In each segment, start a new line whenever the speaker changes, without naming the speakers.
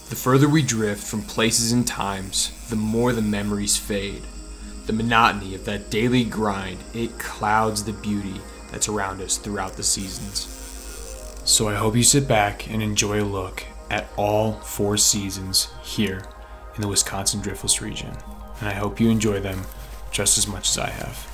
The further we drift from places and times, the more the memories fade. The monotony of that daily grind, it clouds the beauty that's around us throughout the seasons. So I hope you sit back and enjoy a look at all 4 seasons here in the Wisconsin Driftless Region. And I hope you enjoy them just as much as I have.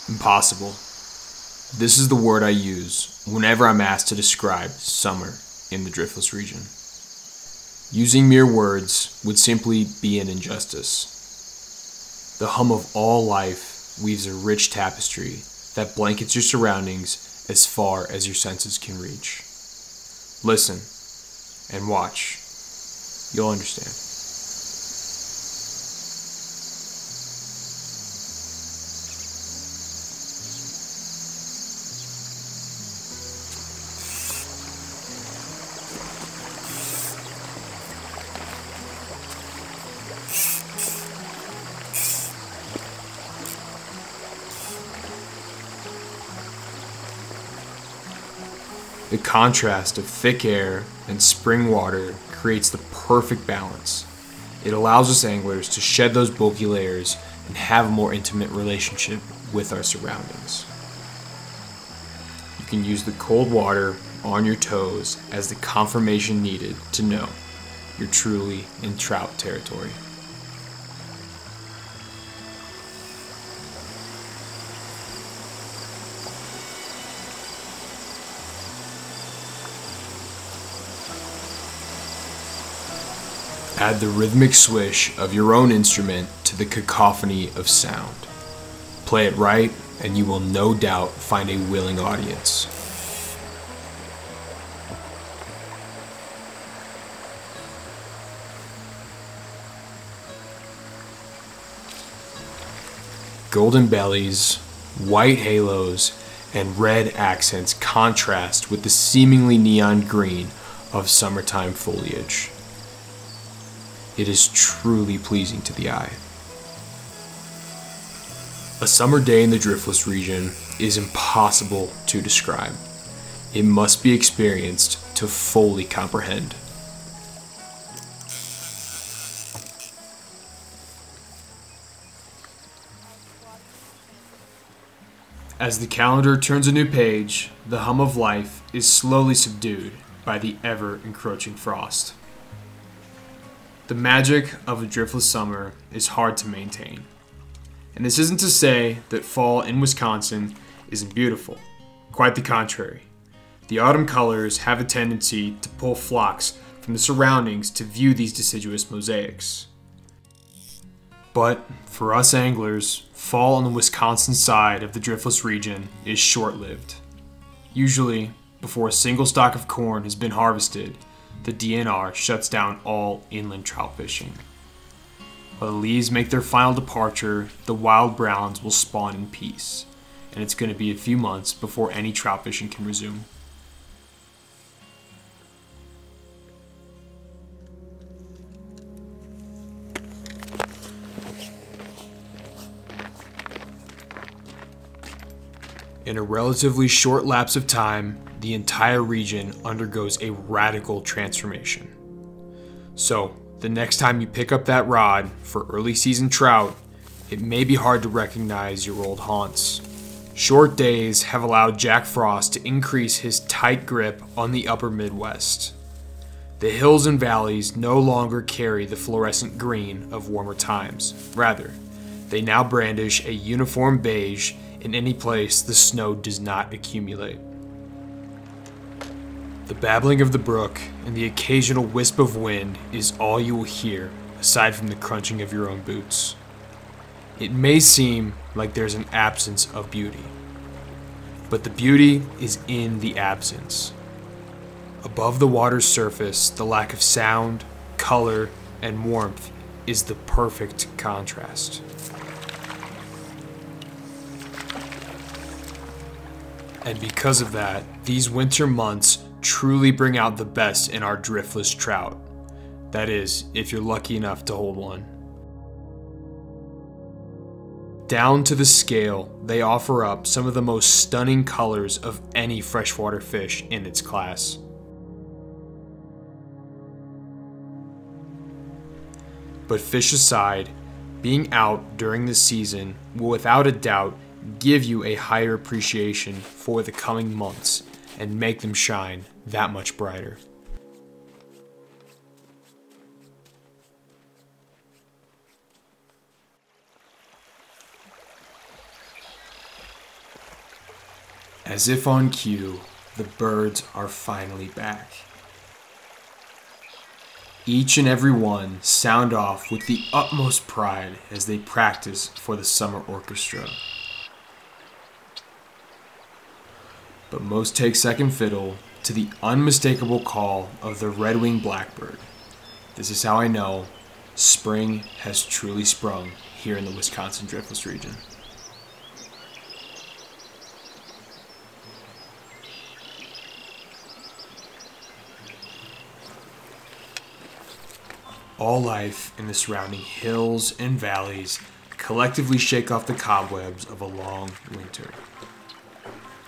Impossible. This is the word I use whenever I'm asked to describe summer in the Driftless region. Using mere words would simply be an injustice. The hum of all life weaves a rich tapestry that blankets your surroundings as far as your senses can reach. Listen and watch. You'll understand. The contrast of thick air and spring water creates the perfect balance. It allows us anglers to shed those bulky layers and have a more intimate relationship with our surroundings. You can use the cold water on your toes as the confirmation needed to know you're truly in trout territory. Add the rhythmic swish of your own instrument to the cacophony of sound. Play it right, and you will no doubt find a willing audience. Golden bellies, white halos, and red accents contrast with the seemingly neon green of summertime foliage. It is truly pleasing to the eye. A summer day in the Driftless region is impossible to describe. It must be experienced to fully comprehend. As the calendar turns a new page, the hum of life is slowly subdued by the ever-encroaching frost. The magic of a driftless summer is hard to maintain. And this isn't to say that fall in Wisconsin isn't beautiful. Quite the contrary. The autumn colors have a tendency to pull flocks from the surroundings to view these deciduous mosaics. But for us anglers, fall on the Wisconsin side of the Driftless region is short-lived. Usually, before a single stalk of corn has been harvested, the DNR shuts down all inland trout fishing. While the leaves make their final departure, the wild browns will spawn in peace, and it's going to be a few months before any trout fishing can resume. In a relatively short lapse of time, the entire region undergoes a radical transformation. So, the next time you pick up that rod for early season trout, it may be hard to recognize your old haunts. Short days have allowed Jack Frost to increase his tight grip on the upper Midwest. The hills and valleys no longer carry the fluorescent green of warmer times. Rather, they now brandish a uniform beige in any place the snow does not accumulate. The babbling of the brook and the occasional wisp of wind is all you will hear aside from the crunching of your own boots. It may seem like there's an absence of beauty, but the beauty is in the absence. Above the water's surface, the lack of sound, color, and warmth is the perfect contrast. And because of that, these winter months truly bring out the best in our driftless trout. That is, if you're lucky enough to hold one. Down to the scale, they offer up some of the most stunning colors of any freshwater fish in its class. But fish aside, being out during the season will without a doubt give you a higher appreciation for the coming months and make them shine that much brighter. As if on cue, the birds are finally back. Each and every one sound off with the utmost pride as they practice for the summer orchestra. But most take second fiddle to the unmistakable call of the red-winged blackbird. This is how I know spring has truly sprung here in the Wisconsin Driftless Region. All life in the surrounding hills and valleys collectively shake off the cobwebs of a long winter.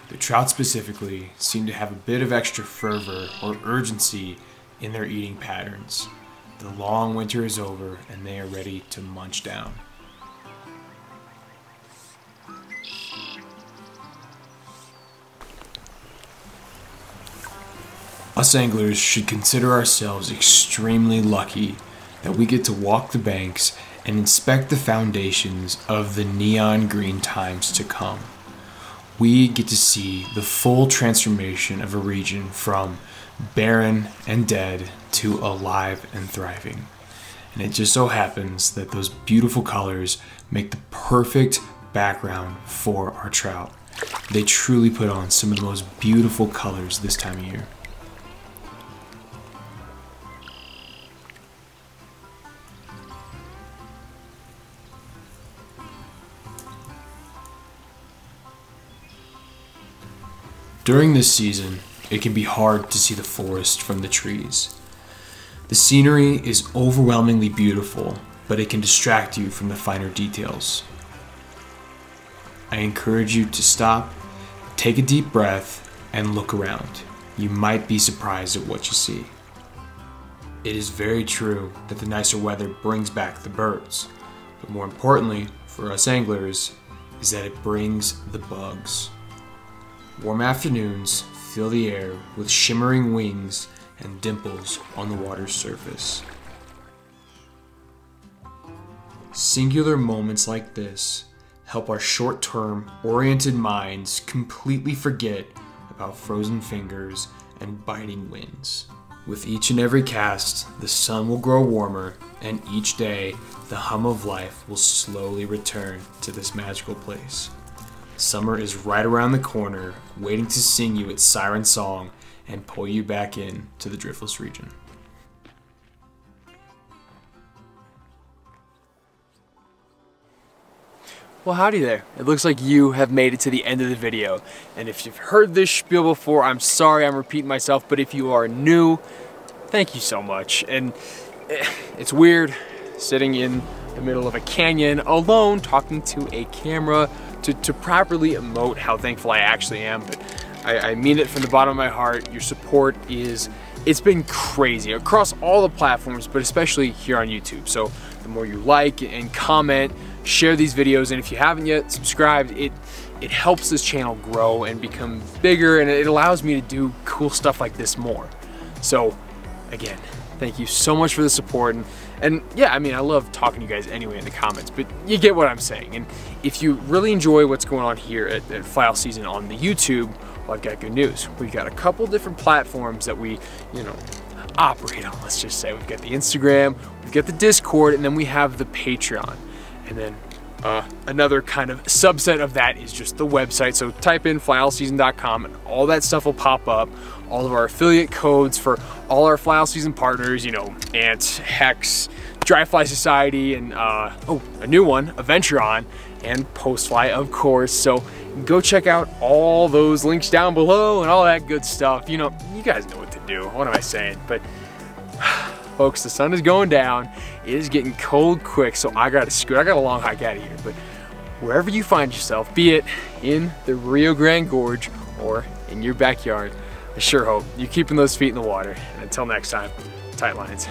The trout specifically seem to have a bit of extra fervor or urgency in their eating patterns. The long winter is over and they are ready to munch down. Us anglers should consider ourselves extremely lucky that we get to walk the banks and inspect the foundations of the neon green times to come. We get to see the full transformation of a region from barren and dead to alive and thriving. And it just so happens that those beautiful colors make the perfect background for our trout. They truly put on some of the most beautiful colors this time of year. During this season, it can be hard to see the forest from the trees. The scenery is overwhelmingly beautiful, but it can distract you from the finer details. I encourage you to stop, take a deep breath, and look around. You might be surprised at what you see. It is very true that the nicer weather brings back the birds, but more importantly for us anglers is that it brings the bugs. Warm afternoons fill the air with shimmering wings and dimples on the water's surface. Singular moments like this help our short-term oriented minds completely forget about frozen fingers and biting winds. With each and every cast, the sun will grow warmer, and each day the hum of life will slowly return to this magical place. Summer is right around the corner, waiting to sing you its siren song and pull you back in to the Driftless region.
Well, howdy there. It looks like you have made it to the end of the video. And if you've heard this spiel before, I'm sorry I'm repeating myself, but if you are new, thank you so much. And it's weird sitting in the middle of a canyon alone talking to a camera to properly emote how thankful I actually am, but I mean it from the bottom of my heart. Your support it's been crazy across all the platforms, but especially here on YouTube. So the more you like and comment, share these videos, and if you haven't yet subscribed, it helps this channel grow and become bigger, and it allows me to do cool stuff like this more. So again, thank you so much for the support, and yeah, I mean, I love talking to you guys anyway in the comments, but you get what I'm saying. And if you really enjoy what's going on here at Fly Season on the YouTube, well, I've got good news. We've got a couple different platforms that we, operate on, let's just say. We've got the Instagram, we've got the Discord, and then we have the Patreon. And then another kind of subset of that is just the website. So type in flyallseason.com and all that stuff will pop up. All of our affiliate codes for all our Fly All Season partners, Ant, Hex, Dry Fly Society, and oh, a new one, Adventure-On, and Postfly, of course. So go check out all those links down below and all that good stuff. You know, you guys know what to do. What am I saying? But folks, the sun is going down. It is getting cold quick, so I gotta scoot. I got a long hike out of here. But wherever you find yourself, be it in the Rio Grande Gorge or in your backyard, I sure hope you're keeping those feet in the water. And until next time, tight lines.